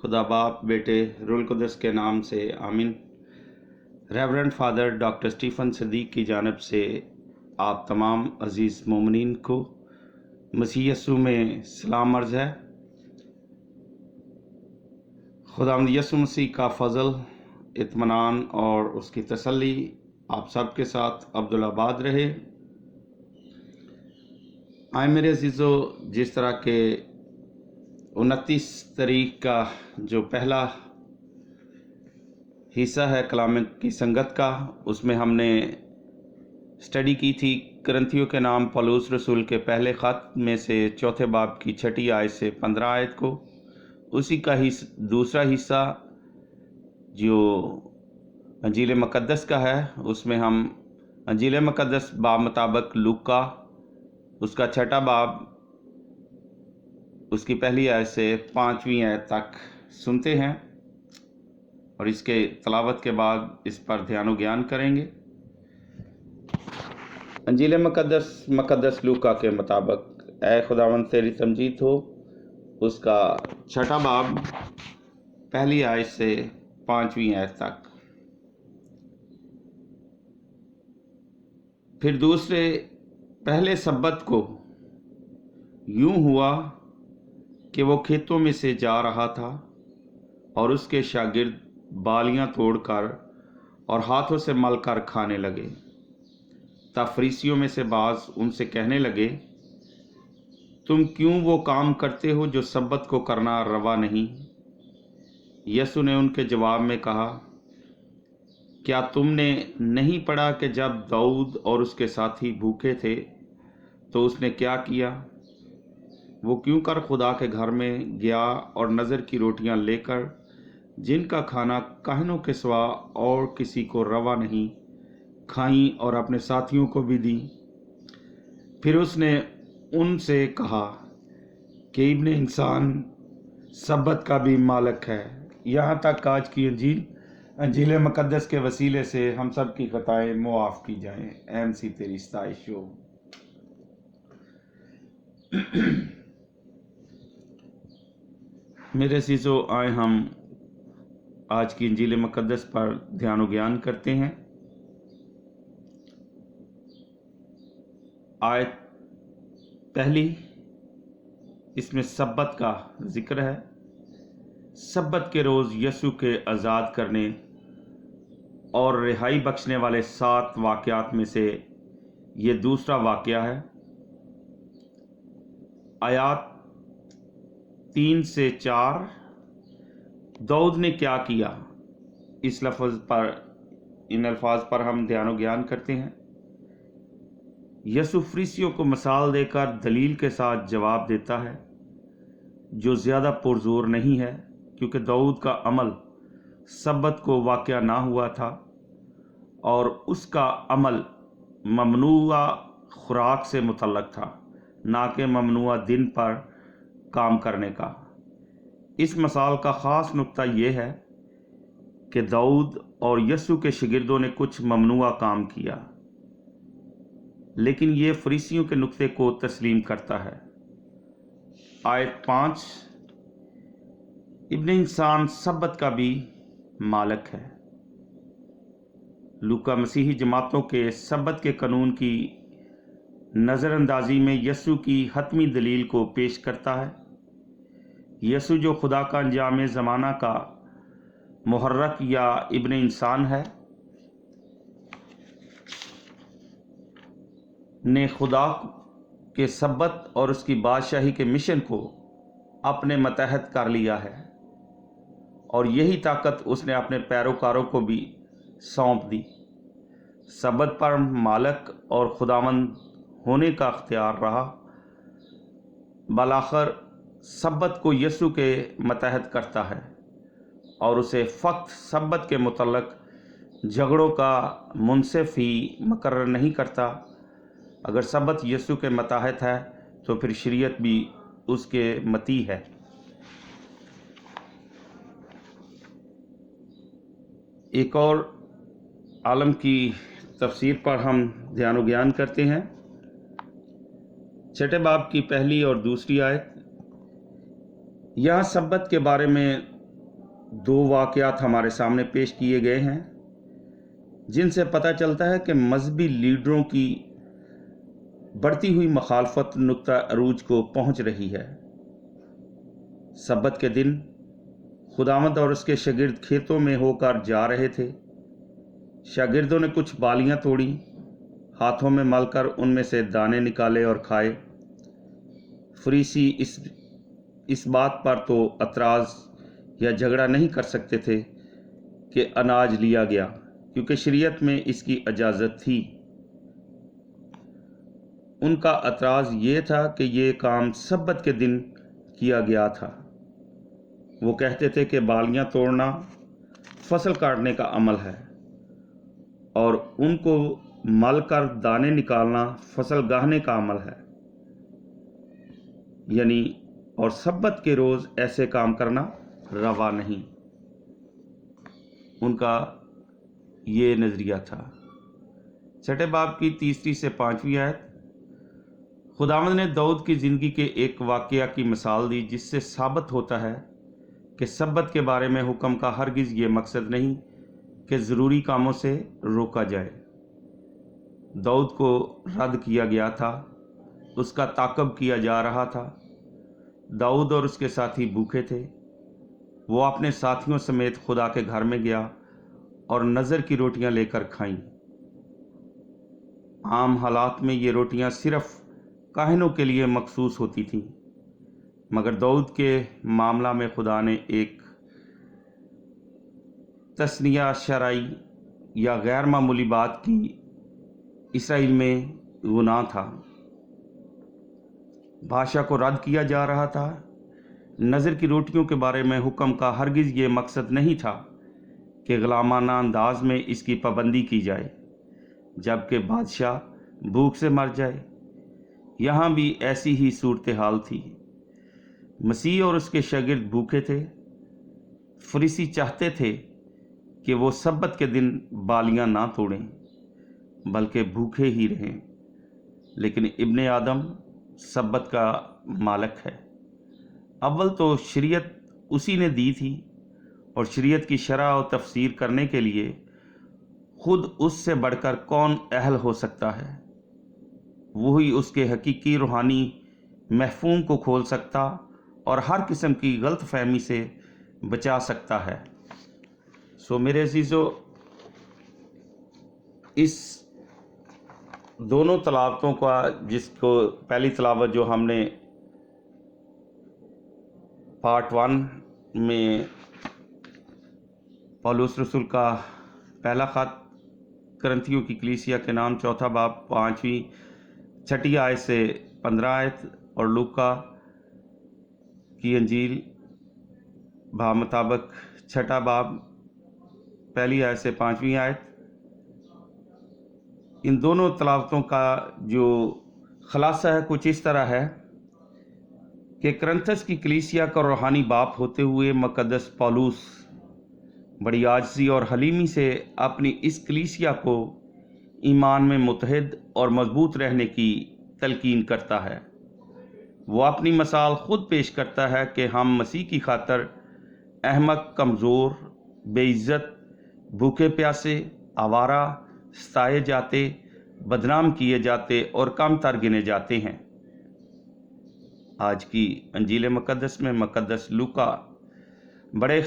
खुदा बाप बेटे रूहुल कुद्दस के नाम से आमीन। Reverend father doctor Stephen Sadiq की जानिब से आप तमाम अज़ीज़ मोमिनीन को मसीह यस्सु में सलाम अर्ज़ है। खुदावंद यस्सु मसीह का फ़ज़ल, इत्मीनान और उसकी तसल्ली आप सब के साथ अब्दुल-आबाद रहे। आए मेरे अजीज़ों, जिस तरह के 29 तारीख का जो पहला हिस्सा है कलाम की संगत का, उसमें हमने स्टडी की थी करंथियों के नाम पौलुस रसूल के पहले ख़त में से चौथे बाब की 6 आयत से 15 आयत को। उसी का दूसरा हिस्सा जो अंजील मुक़द्दस का है, उसमें हम अंजील मुक़द्दस बाब मुताबिक लूका उसका 6 बाब उसकी पहली आयत से 5वीं आयत तक सुनते हैं और इसके तलावत के बाद इस पर ध्यान व ज्ञान करेंगे। अंजील मुक़द्दस लूका के मुताबिक ऐ खुदावंद तेरी तमजीद हो, उसका 6 बाब पहली आयत से 5वीं आयत तक। फिर दूसरे पहले सब्बत को यूं हुआ कि वो खेतों में से जा रहा था और उसके शागिर्द बालियां तोड़कर और हाथों से मलकर खाने लगे। तब फरीसियों में से बाज उनसे कहने लगे, तुम क्यों वो काम करते हो जो सब्बत को करना रवा नहीं? यीशु ने उनके जवाब में कहा, क्या तुमने नहीं पढ़ा कि जब दाऊद और उसके साथी भूखे थे तो उसने क्या किया? वो क्यों कर खुदा के घर में गया और नज़र की रोटियां लेकर, जिनका खाना काहनों के सिवा और किसी को रवा नहीं, खाई और अपने साथियों को भी दी। फिर उसने उनसे कहा कि इब्ने इंसान सब्बत का भी मालिक है। यहाँ तक आज की अंजील मुक़द्दस के वसीले से हम सब की खताएं मुआफ़ की जाएं। ऐ मसीह तेरी सताइश हो। मेरे अज़ीज़ों, आए हम आज की अंजील मुक़द्दस पर ध्यान व ज्ञान करते हैं। आयत पहली, इसमें सब्बत का जिक्र है। सब्बत के रोज़ यीशु के आज़ाद करने और रिहाई बख्शने वाले 7 वाक़यात में से ये दूसरा वाक़या है। आयात 3 से 4, दाऊद ने क्या किया, इस लफ्ज़ पर, इन अल्फाज पर हम ध्यान व ज्ञान करते हैं। यीशु फरीसियों को मिसाल देकर दलील के साथ जवाब देता है, जो ज़्यादा पुरज़ोर नहीं है, क्योंकि दाऊद का अमल सब्बत को वाक़या ना हुआ था और उसका अमल ममनूआ खुराक से मुतल्लक था, ना कि ममनूआ दिन पर काम करने का। इस मिसाल का ख़ास नुक्ता यह है कि दाऊद और यीशु के शागिर्दों ने कुछ ममनूआ काम किया, लेकिन ये फरीसियों के नुक्ते को तस्लीम करता है। आयत 5, इब्ने इंसान सब्बत का भी मालिक है। लूका मसीही जमातों के सब्बत के कानून की नज़रअंदाजी में यीशु की हतमी दलील को पेश करता है। यीशु जो खुदा का अंजाम ज़माना का मुहर्रक या इब्ने इंसान है, ने खुदा के सब्बत और उसकी बादशाही के मिशन को अपने मतहत कर लिया है और यही ताकत उसने अपने पैरोकारों को भी सौंप दी। सब्बत पर मालिक और खुदावंद होने का अख्तियार रहा। बलाखर सब्बत को यीशु के मतहत करता है और उसे फ़क्त सब्बत के मुतल्लक झगड़ों का मुनसिफ ही मुकर्रर नहीं करता। अगर सब्बत यीशु के मतहत है तो फिर शरीयत भी उसके मती है। एक और आलम की तफसीर पर हम ध्यान व ज्ञान करते हैं। 6 बाब की पहली और दूसरी आयत। यहाँ सब्बत के बारे में दो वाक़यात हमारे सामने पेश किए गए हैं जिनसे पता चलता है कि मजहबी लीडरों की बढ़ती हुई मुखालफत नुक्ता अरूज को पहुंच रही है। सब्बत के दिन खुदावंद और उसके शागिर्द खेतों में होकर जा रहे थे। शागिर्दों ने कुछ बालियां तोड़ी, हाथों में मलकर उनमें से दाने निकाले और खाए। फरीसी इस बात पर तो एतराज़ या झगड़ा नहीं कर सकते थे कि अनाज लिया गया, क्योंकि शरीयत में इसकी इजाज़त थी। उनका एतराज़ ये था कि ये काम सब्बत के दिन किया गया था। वो कहते थे कि बालियां तोड़ना फसल काटने का अमल है और उनको मल कर दाने निकालना फसल गाहने का अमल है, यानी और सब्बत के रोज़ ऐसे काम करना रवा नहीं। उनका ये नज़रिया था। छठे बाब की 3 से 5 आयत। खुदावंद ने दाऊद की ज़िंदगी के एक वाक़या की मिसाल दी जिससे साबित होता है कि सब्बत के बारे में हुक्म का हरगिज़ ये मकसद नहीं कि ज़रूरी कामों से रोका जाए। दाऊद को रद्द किया गया था, उसका ताक़ब किया जा रहा था। दाऊद और उसके साथी भूखे थे। वो अपने साथियों समेत खुदा के घर में गया और नज़र की रोटियां लेकर खाईं। आम हालात में ये रोटियां सिर्फ काहिनों के लिए मखसूस होती थीं, मगर दाऊद के मामला में खुदा ने एक तस्निया शरई या गैर मामूली बात की। इसराइल में गुनाह था, भाषा को रद्द किया जा रहा था। नज़र की रोटियों के बारे में हुक्म का हरगिज़ ये मकसद नहीं था कि ग़ुलामाना अंदाज में इसकी पाबंदी की जाए, जबकि बादशाह भूख से मर जाए। यहाँ भी ऐसी ही सूरत हाल थी। मसीह और उसके शागिर्द भूखे थे। फरीसी चाहते थे कि वो सब्बत के दिन बालियां ना तोड़ें, बल्कि भूखे ही रहें, लेकिन इब्ने आदम सब्बत का मालिक है। अव्वल तो शरीयत उसी ने दी थी और शरीयत की शरह और तफसीर करने के लिए खुद उससे बढ़कर कौन अहल हो सकता है। वही उसके हकीकी रूहानी महफूम को खोल सकता और हर किस्म की गलत फहमी से बचा सकता है। सो मेरे अजीज़ों, इस दोनों तलावतों का, जिसको पहली तलावत जो हमने पार्ट 1 में पौलुस रसूल का पहला ख़त करंथियों की कलीसिया के नाम, चौथा बाब 5वीं 6 आयत से 15 आयत, और लूका की अंजील भाव मुताबिक 6 बाब 1 आयत से 5वीं आयत, इन दोनों तलावतों का जो खुलासा है कुछ इस तरह है कि करंथस की कलीसिया का रूहानी बाप होते हुए मुकद्दस पौलुस बड़ी आजिज़ी और हलीमी से अपनी इस कलीसिया को ईमान में मुत्तहिद और मजबूत रहने की तलकीन करता है। वो अपनी मिसाल खुद पेश करता है कि हम मसीह की खातर अहमक, कमज़ोर, बेइज्जत, भूखे प्यासे, आवारा, सताए जाते, बदनाम किए जाते और कम तर गिने जाते हैं। आज की अंजील मुकद्दस में मुकद्दस लूका बड़े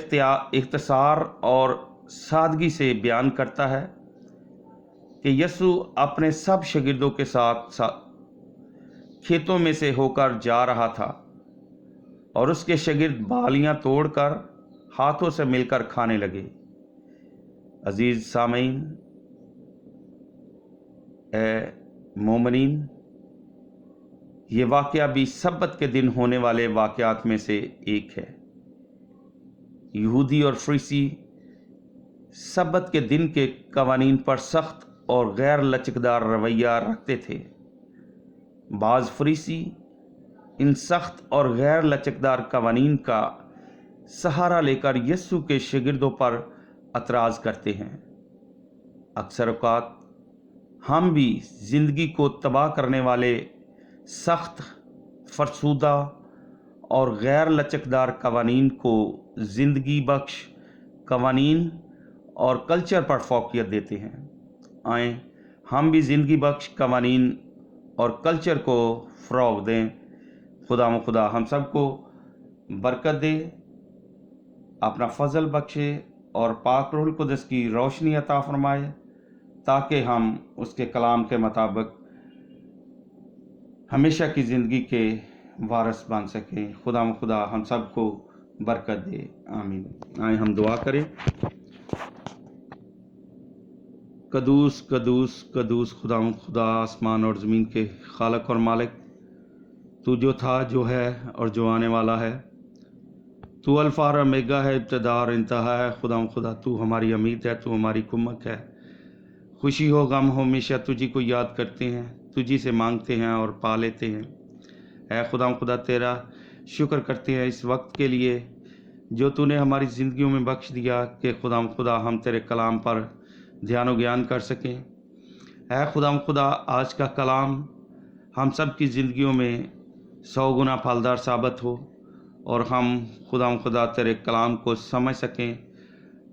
इख्तिसार और सादगी से बयान करता है कि यसु अपने सब शागिर्दों के साथ खेतों में से होकर जा रहा था और उसके शागिर्द बालियां तोड़कर हाथों से मिलकर खाने लगे। अजीज़ सामीन, ए मोमिनीन, ये वाक़या भी सब्बत के दिन होने वाले वाक़यात में से एक है। यहूदी और फरीसी सब्बत के दिन के कवानीन पर सख्त और गैर लचकदार रवैया रखते थे। बाज़ फरीसी इन सख्त और गैर लचकदार कवानीन का सहारा लेकर यीशु के शागिर्दों पर एतराज़ करते हैं। अक्सर औक़ात हम भी ज़िंदगी को तबाह करने वाले सख्त, फरसूदा और गैर लचकदार कवानीन को ज़िंदगी बख्श قوانین اور کلچر پر فوقیت دیتے ہیں۔ آئیں ہم بھی زندگی بخش قوانین اور کلچر کو فروغ دیں۔ خدا ہم سب کو برکت دے، اپنا فضل بخشے اور پاک روح القدس کی روشنی عطا فرمائے تاکہ ہم اس کے کلام کے مطابق ہمیشہ کی زندگی کے وارث بن سکیں۔ خدا ہم سب کو برکت دے، آمین۔ آئیں ہم دعا کریں۔ قدوس قدوس قدوس خدا آسمان اور زمین کے خالق اور مالک، تو جو تھا، جو ہے اور جو آنے والا ہے، تو الفا اور اومیگا ہے، ابتدا اور انتہا ہے۔ خدا تو ہماری امید ہے، تو ہماری کمک ہے۔ خوشی ہو غم ہو ہمیشہ تجھی کو یاد کرتے ہیں، تجھی سے مانگتے ہیں اور پا لیتے ہیں۔ اے خدا تیرا شکر کرتے ہیں اس وقت کے لیے جو تو نے ہماری زندگیوں میں بخش دیا کہ خدا ہم تیرے کلام پر دھیان و گیان کر سکیں۔ اے خدا آج کا کلام ہم سب کی زندگیوں میں 100 گنا پھلدار ثابت ہو اور ہم خدا تیرے کلام کو سمجھ سکیں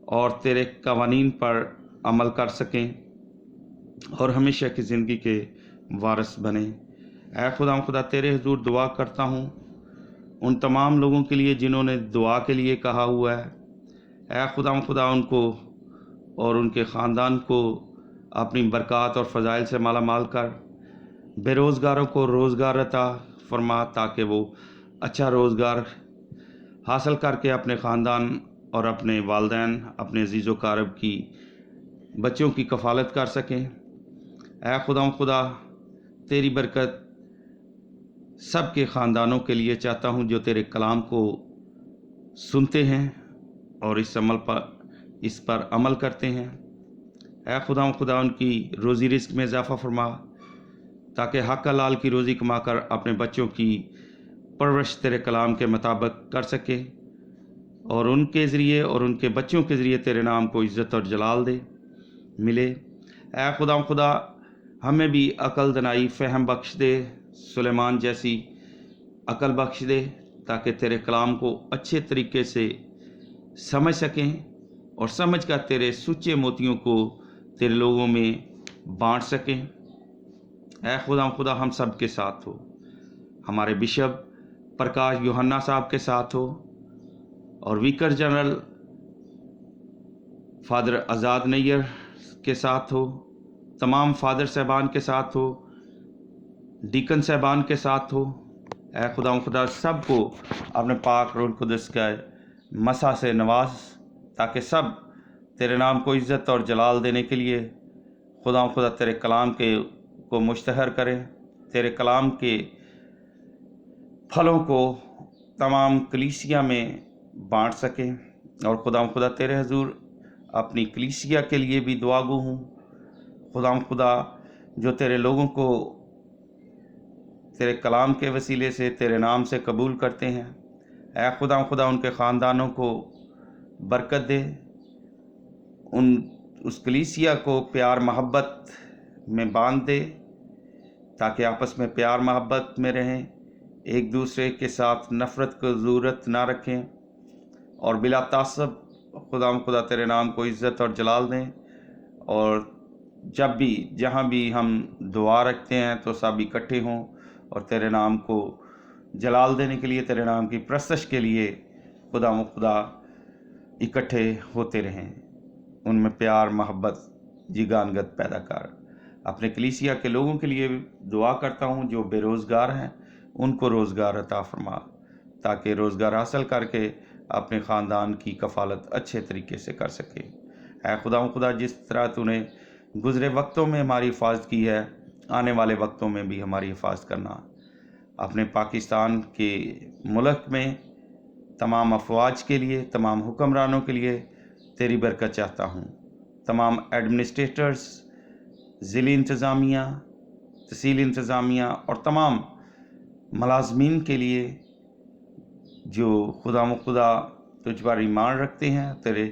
اور تیرے قوانین پر عمل کر سکیں اور ہمیشہ کی زندگی کے وارث بنیں۔ اے خدا تیرے حضور دعا کرتا ہوں ان تمام لوگوں کے لیے جنہوں نے دعا کے لیے کہا ہوا ہے۔ اے خدا ان کو اور ان کے خاندان کو اپنی برکات اور فضائل سے مالا مال کر، بے روزگاروں کو روزگار عطا فرما تاکہ وہ اچھا روزگار حاصل کر کے اپنے خاندان اور اپنے والدین، اپنے عزیز و اقارب کی بچوں کی کفالت کر سکیں۔ اے خدا تیری برکت سب کے خاندانوں کے لیے چاہتا ہوں جو تیرے کلام کو سنتے ہیں اور اس پر عمل کرتے ہیں۔ اے خدا ان کی روزی رزق میں اضافہ فرما تاکہ حق حلال کی روزی کما کر اپنے بچوں کی پرورش تیرے کلام کے مطابق کر سکے اور ان کے ذریعے اور ان کے بچوں کے ذریعے تیرے نام کو عزت اور جلال ملے۔ اے خدا ہمیں بھی عقل دانائی فہم بخش دے، سلیمان جیسی عقل بخش دے تاکہ تیرے کلام کو اچھے طریقے سے سمجھ سکیں اور سمجھ کر تیرے سچے موتیوں کو تیرے لوگوں میں بانٹ سکیں۔ اے خدا ہم سب کے ساتھ ہو، ہمارے بشپ پرکاش یوحنا صاحب کے ساتھ ہو اور ویکر جنرل فادر آزاد نیر کے ساتھ ہو، تمام فادر صاحبان کے ساتھ ہو، ڈیکن صاحبان کے ساتھ ہو۔ اے خدا سب کو اپنے پاک روح القدس کا مسح سے نواز تاکہ سب تیرے نام کو عزت اور جلال دینے کے لیے خدا تیرے کلام کو مشتہر کریں، تیرے کلام کے پھلوں کو تمام کلیسیا میں بانٹ سکیں۔ اور خدا تیرے حضور اپنی کلیسیا کے لیے بھی دعا گو ہوں۔ خدا جو تیرے لوگوں کو تیرے کلام کے وسیلے سے تیرے نام سے قبول کرتے ہیں، اے خدا ان کے خاندانوں کو برکت دے، اس کلیسیا کو پیار محبت میں باندھ دے تاکہ آپس میں پیار محبت میں رہیں، ایک دوسرے کے ساتھ نفرت کو ضرورت نہ رکھیں اور بلا تعصب خدا تیرے نام کو عزت اور جلال دیں۔ اور جب بھی جہاں بھی ہم دعا رکھتے ہیں تو سب اکٹھے ہوں اور تیرے نام کو جلال دینے کے لیے، تیرے نام کی پرستش کے لیے خدا اکٹھے ہوتے رہیں، ان میں پیار محبت جیگانگت پیدا کر۔ اپنے کلیسیا کے لوگوں کے لیے دعا کرتا ہوں جو بے روزگار ہیں، ان کو روزگار عطا فرما تاکہ روزگار حاصل کر کے اپنے خاندان کی کفالت اچھے طریقے سے کر سکے۔ اے خدا جس طرح تو نے گزرے وقتوں میں ہماری حفاظت کی ہے، آنے والے وقتوں میں بھی ہماری حفاظت کرنا۔ اپنے پاکستان کے ملک میں تمام افواج کے لیے، تمام حکمرانوں کے لیے تیری برکت چاہتا ہوں، تمام ایڈمنسٹریٹرز، ضلعی انتظامیہ، تحصیلی انتظامیہ اور تمام ملازمین کے لیے جو خدا تجھ پر ایمان رکھتے ہیں، تیرے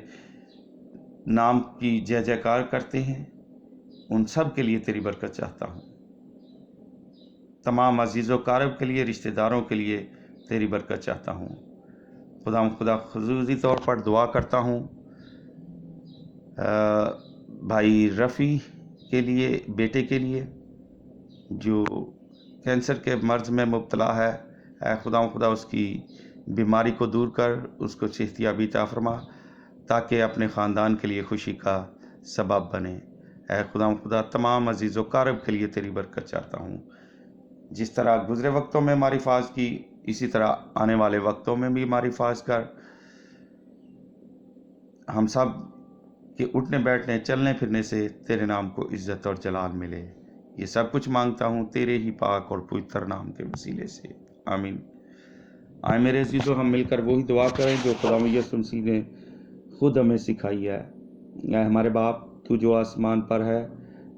نام کی جے جے کار کرتے ہیں، ان سب کے لیے تیری برکت چاہتا ہوں۔ تمام عزیز و اقارب کے لیے، رشتہ داروں کے لیے تیری برکت چاہتا ہوں۔ خدا خصوصی طور پر دعا کرتا ہوں بھائی رفیع کے لیے، بیٹے کے لیے جو کینسر کے مرض میں مبتلا ہے، اے خدا اس کی بیماری کو دور کر اس کو صحت یابی عطا فرما تاکہ اپنے خاندان کے لیے خوشی کا سبب بنے۔ اے خدا تمام عزیز و قارب کے لیے تیری برکت چاہتا ہوں، جس طرح گزرے وقتوں میں ہماری حفاظت کی، اسی طرح آنے والے وقتوں میں بھی ہماری حفاظت کر۔ ہم سب کے اٹھنے بیٹھنے چلنے پھرنے سے تیرے نام کو عزت اور جلال ملے۔ یہ سب کچھ مانگتا ہوں تیرے ہی پاک اور پوتر نام کے وسیلے سے، آمین۔ آئے میرے عزیزو، ہم مل کر وہی دعا کریں جو خدا یسوع مسیح نے خود ہمیں سکھائی ہے۔ اے ہمارے باپ، تو جو آسمان پر ہے،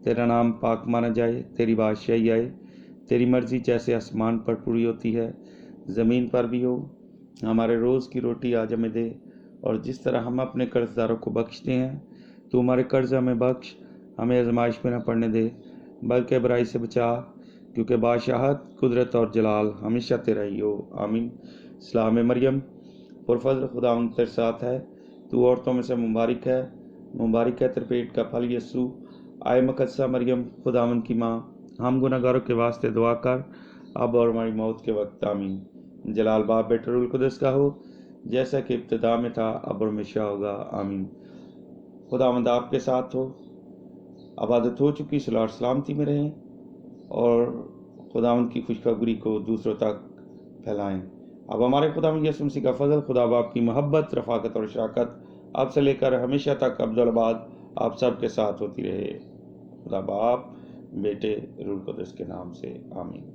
تیرا نام پاک مانا جائے، تیری بادشاہی آئے، تیری مرضی جیسے آسمان پر پوری ہوتی ہے زمین پر بھی ہو۔ ہمارے روز کی روٹی آج ہمیں دے، اور جس طرح ہم اپنے قرض داروں کو بخشتے ہیں تو ہمارے قرض ہمیں بخش، ہمیں آزمائش میں نہ پڑنے دے بلکہ برائی سے بچا، کیونکہ بادشاہت، قدرت اور جلال ہمیشہ تیرا ہی ہو، آمین۔ سلام مریم، پرفضل خدا تیرے ساتھ ہے، تو عورتوں میں سے مبارک ہے تیرے پیٹ کا پھل یسوع۔ آئے مقدسہ مریم، خداوند کی ماں، ہم گناہ گاروں کے واسطے دعا کر اب اور ہماری موت کے وقت، آمین۔ جلال باپ، بیٹے، روح القدس کا ہو، جیسا کہ ابتدا میں تھا اب اور ہمیشہ ہوگا، آمین۔ خداوند آپ کے ساتھ ہو، عبادت ہو چکی، صلاح اور سلامتی میں رہیں، اور خداوند کی خوشخبری کو دوسروں تک پھیلائیں۔ اب ہمارے خداوند یسوع مسیح کا فضل، خدا باپ کی محبت، رفاقت اور شراکت اب سے لے کر ہمیشہ تک ابدالآباد آپ سب کے ساتھ ہوتی رہے۔ خدا باپ، بیٹے، روح القدس کے نام سے، آمین۔